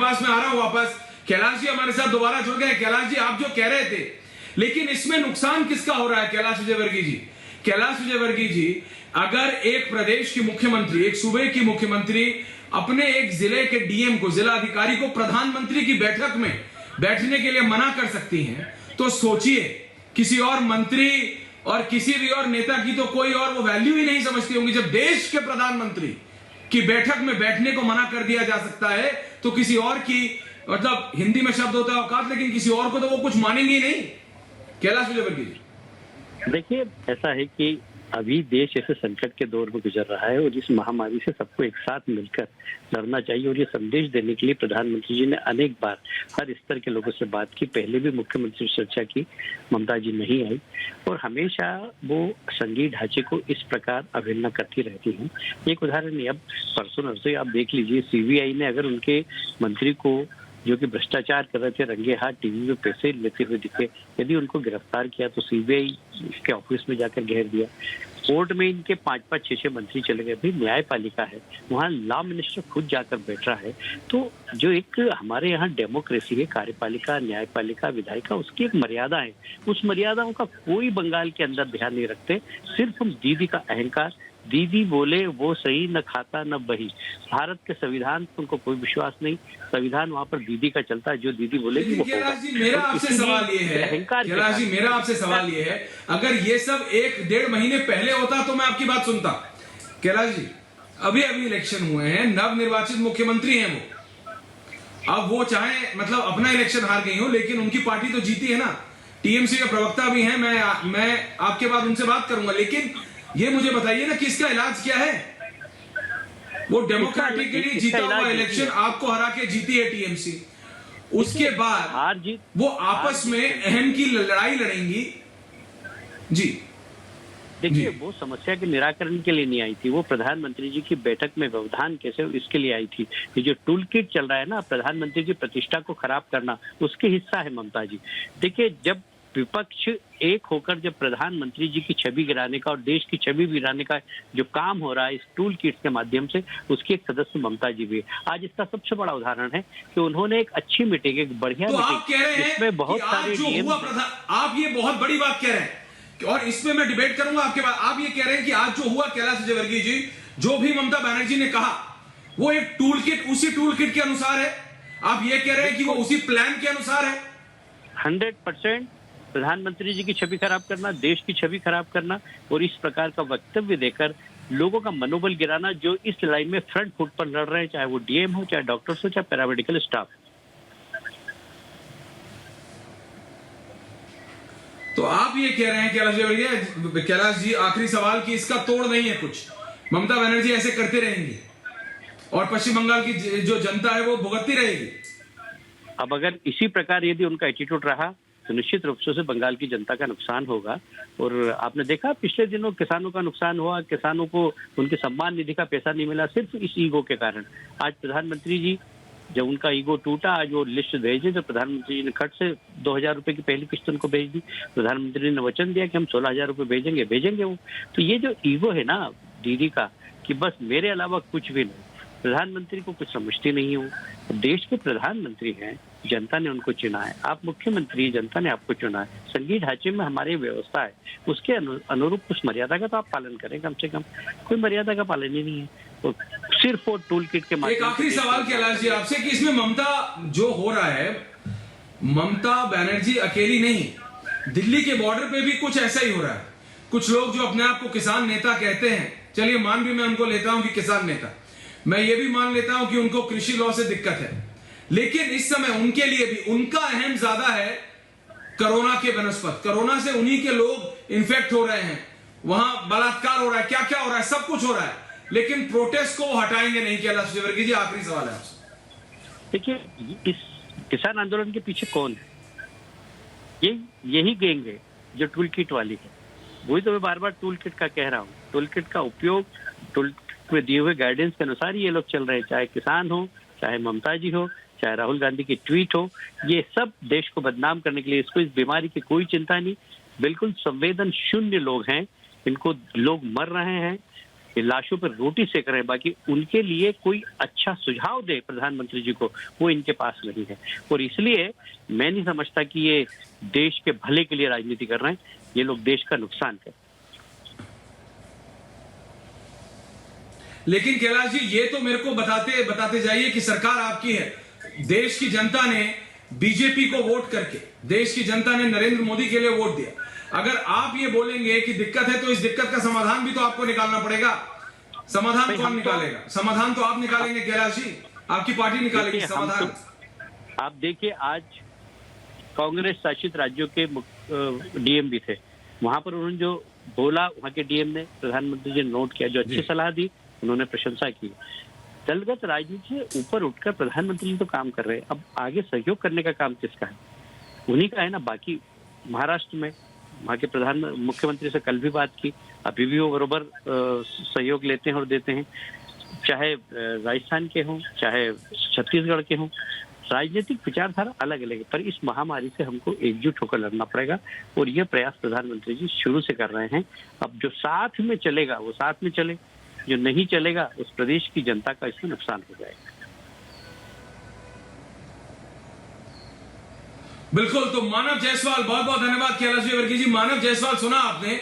पास मैं आ रहा हूं वापस। कैलाश जी हमारे साथ दोबारा जुड़ गए। कैलाश जी, आप जो कह रहे थे, लेकिन इसमें नुकसान किसका हो रहा है कैलाश विजयवर्गीय जी? कैलाश विजयवर्गीय जी, अगर एक प्रदेश की मुख्यमंत्री, एक सूबे की मुख्यमंत्री अपने एक जिले के डीएम को, जिला अधिकारी को प्रधानमंत्री की बैठक में बैठने के लिए मना कर सकती हैं, तो सोचिए किसी और मंत्री और किसी भी और नेता की तो कोई और वो वैल्यू ही नहीं समझती होंगी। जब देश के प्रधानमंत्री की बैठक में बैठने को मना कर दिया जा सकता है, तो किसी और की, मतलब हिंदी में शब्द होता है औकात, लेकिन किसी और को तो वो कुछ मानेंगे ही नहीं। कैलाश विजयवर्गीय जी, देखिए, ऐसा है कि अभी देश ऐसे संकट के दौर में गुजर रहा है और इस महामारी से सबको एक साथ मिलकर लड़ना चाहिए। और ये संदेश देने के लिए प्रधानमंत्री जी ने अनेक बार हर स्तर के लोगों से बात की। पहले भी मुख्यमंत्री से चर्चा की, ममता जी नहीं आई, और हमेशा वो संघीय ढांचे को इस प्रकार अवहेलना करती रहती हैं। एक उदाहरण नहीं, अब परसों नरसों आप देख लीजिए, सीबीआई ने अगर उनके मंत्री को, जो कि भ्रष्टाचार कर रहे थे, रंगे हाथ टीवी में पैसे लेते हुए दिखे, यदि उनको गिरफ्तार किया तो सीबीआई के ऑफिस में जाकर घेर दिया। कोर्ट में इनके 5-5, 6-6 मंत्री चले गए। भाई न्यायपालिका है, वहाँ लॉ मिनिस्टर खुद जाकर बैठ रहा है। तो जो एक हमारे यहाँ डेमोक्रेसी है, कार्यपालिका, न्यायपालिका, विधायिका, उसकी एक मर्यादा है। उस मर्यादाओं का कोई बंगाल के अंदर ध्यान नहीं रखते। सिर्फ हम दीदी का अहंकार, दीदी बोले वो सही, न खाता न बही। भारत के संविधान पर उनको कोई विश्वास नहीं। संविधान वहां पर दीदी का चलता है, जो दीदी बोलेगी वो कैलाश जी, मेरा आपसे सवाल ये है, कैलाश जी मेरा आपसे सवाल ये है, अगर ये सब 1-1.5 महीने पहले होता तो मैं आपकी बात सुनता। कैलाश जी, अभी अभी इलेक्शन हुए हैं, नव निर्वाचित मुख्यमंत्री हैं वो। अब वो चाहे मतलब अपना इलेक्शन हार गई हो, लेकिन उनकी पार्टी तो जीती है ना। टीएमसी के प्रवक्ता भी हैं, मैं आपके बाद उनसे बात करूंगा, लेकिन ये मुझे बताइए ना कि इसका इलाज क्या है? वो डेमोक्रेटिकली जीता हुआ इलेक्शन आपको हरा के जीती है टीएमसी, उसके बाद हार जीत वो आपस में अहम की लड़ाई लड़ेंगी। जी देखिए, वो समस्या के निराकरण के लिए नहीं आई थी, वो प्रधानमंत्री जी की बैठक में व्यवधान कैसे, इसके लिए आई थी। ये जो टूल किट चल रहा है ना, प्रधानमंत्री की प्रतिष्ठा को खराब करना, उसके हिस्सा है ममता जी। देखिए, जब विपक्ष एक होकर जब प्रधानमंत्री जी की छवि गिराने का और देश की छवि गिराने का जो काम हो रहा है इस टूल किट के माध्यम से, उसकी एक सदस्य ममता जी भी है। आज इसका सबसे बड़ा उदाहरण है कि उन्होंने एक अच्छी मीटिंग, एक बढ़िया तो मीटिंग, आप कह रहे हैं जिसमें बहुत सारे आप ये बहुत बड़ी बात कह रहे हैं, और इसमें मैं डिबेट करूंगा आपके बाद। आप ये कह रहे हैं कि आज जो हुआ, कैलाश विजयवर्गीय जी, जो भी ममता बनर्जी ने कहा, वो एक टूल किट, उसी टूल किट के अनुसार है। आप ये कह रहे हैं कि वो उसी प्लान के अनुसार है। 100% प्रधानमंत्री जी की छवि खराब करना, देश की छवि खराब करना और इस प्रकार का वक्तव्य देकर लोगों का मनोबल गिराना, जो इस लड़ाई में फ्रंट फुट पर लड़ रहे हैं, चाहे वो डीएम हो, चाहे डॉक्टर्स हो, चाहे पैरामेडिकल स्टाफ। तो आप ये कह रहे हैं कैलाश जी, आखिरी सवाल, कि इसका तोड़ नहीं है कुछ, ममता बनर्जी ऐसे करते रहेंगी और पश्चिम बंगाल की जो जनता है वो भुगतती रहेगी। अब अगर इसी प्रकार यदि उनका एटीट्यूड रहा तो निश्चित रूप से बंगाल की जनता का नुकसान होगा। और आपने देखा पिछले दिनों किसानों का नुकसान हुआ, किसानों को उनके सम्मान निधि का पैसा नहीं मिला, सिर्फ इस ईगो के कारण। आज प्रधानमंत्री जी, जब उनका ईगो टूटा, आज वो लिस्ट भेजे, तो प्रधानमंत्री जी ने खट से 2,000 रुपए की पहली किस्त उनको भेज दी। प्रधानमंत्री ने वचन दिया कि हम 16,000 रुपए भेजेंगे वो। तो ये जो ईगो है ना दीदी का, कि बस मेरे अलावा कुछ भी नहीं, प्रधानमंत्री को कुछ समझती नहीं हो। देश के प्रधानमंत्री हैं, जनता ने उनको चुना है, आप मुख्यमंत्री, जनता ने आपको चुना है। संघीय ढांचे में हमारी व्यवस्था है, उसके अनुरूप कुछ मर्यादा का तो आप पालन करें। कम से कम कोई मर्यादा का पालन ही नहीं है, तो सिर्फ वो टूल किट के माध्यम। एक आखिरी सवाल कैलाश जी आपसे, कि इसमें ममता जो हो रहा है, ममता बनर्जी अकेली नहीं, दिल्ली के बॉर्डर पे भी कुछ ऐसा ही हो रहा है। कुछ लोग जो अपने आप को किसान नेता कहते हैं, चलिए मान भी मैं उनको लेता हूं कि किसान नेता, मैं ये भी मान लेता हूं कि उनको कृषि लॉ से दिक्कत है, लेकिन इस समय उनके लिए भी उनका अहम ज्यादा है कोरोना के बनस्पत। कोरोना से उन्हीं के लोग इन्फेक्ट हो रहे हैं, वहां बलात्कार हो रहा है, क्या क्या हो रहा है, सब कुछ हो रहा है, लेकिन प्रोटेस्ट को वो हटाएंगे नहीं। कैलाश विजयवर्गीय जी, आखिरी सवाल है आपसे। देखिए, इस किसान आंदोलन के पीछे कौन है? यही गैंग है जो टूल किट वाली है। वही तो मैं बार बार टूल किट का कह रहा हूँ। टूल किट का उपयोग टूल में दिए हुए गाइडेंस के अनुसार ये लोग चल रहे हैं, चाहे किसान हो, चाहे ममता जी हो, चाहे राहुल गांधी की ट्वीट हो। ये सब देश को बदनाम करने के लिए, इसको इस बीमारी की कोई चिंता नहीं, बिल्कुल संवेदन शून्य लोग हैं, इनको लोग मर रहे हैं, ये लाशों पर रोटी सेक रहे हैं, बाकी उनके लिए कोई अच्छा सुझाव दे प्रधानमंत्री जी को, वो इनके पास नहीं है। और इसलिए मैं नहीं समझता कि ये देश के भले के लिए राजनीति कर रहे हैं, ये लोग देश का नुकसान कर। लेकिन कैलाश जी, ये तो मेरे को बताते जाइए कि सरकार आपकी है, देश की जनता ने बीजेपी को वोट करके, देश की जनता ने नरेंद्र मोदी के लिए वोट दिया। अगर आप ये बोलेंगे कि दिक्कत है, तो इस दिक्कत का समाधान भी तो आपको निकालना पड़ेगा। समाधान कौन निकालेगा? समाधान तो आप निकालेंगे कैलाश जी, आपकी पार्टी निकालेगी समाधान। आप देखिए, आज कांग्रेस शासित राज्यों के डीएम भी थे, वहां पर उन्होंने जो बोला, वहां के डीएम ने, प्रधानमंत्री जी ने नोट किया, जो अच्छी सलाह दी उन्होंने प्रशंसा की। दलगत राजनीति से ऊपर उठकर प्रधानमंत्री जी तो काम कर रहे हैं, अब आगे सहयोग करने का काम किसका है? उन्हीं का है ना। बाकी महाराष्ट्र में वहाँ के मुख्यमंत्री से कल भी बात की, अभी भी वो बरोबर सहयोग लेते हैं और देते हैं, चाहे राजस्थान के हों चाहे छत्तीसगढ़ के हों। राजनीतिक विचारधारा अलग अलग है, पर इस महामारी से हमको एकजुट होकर लड़ना पड़ेगा, और ये प्रयास प्रधानमंत्री जी शुरू से कर रहे हैं। अब जो साथ में चलेगा वो साथ में चले, जो नहीं चलेगा उस प्रदेश की जनता का इसमें नुकसान हो जाएगा। बिल्कुल। तो मानव जायसवाल, बहुत बहुत धन्यवाद कैलाश विजयवर्गीय जी। मानव जायसवाल, सुना आपने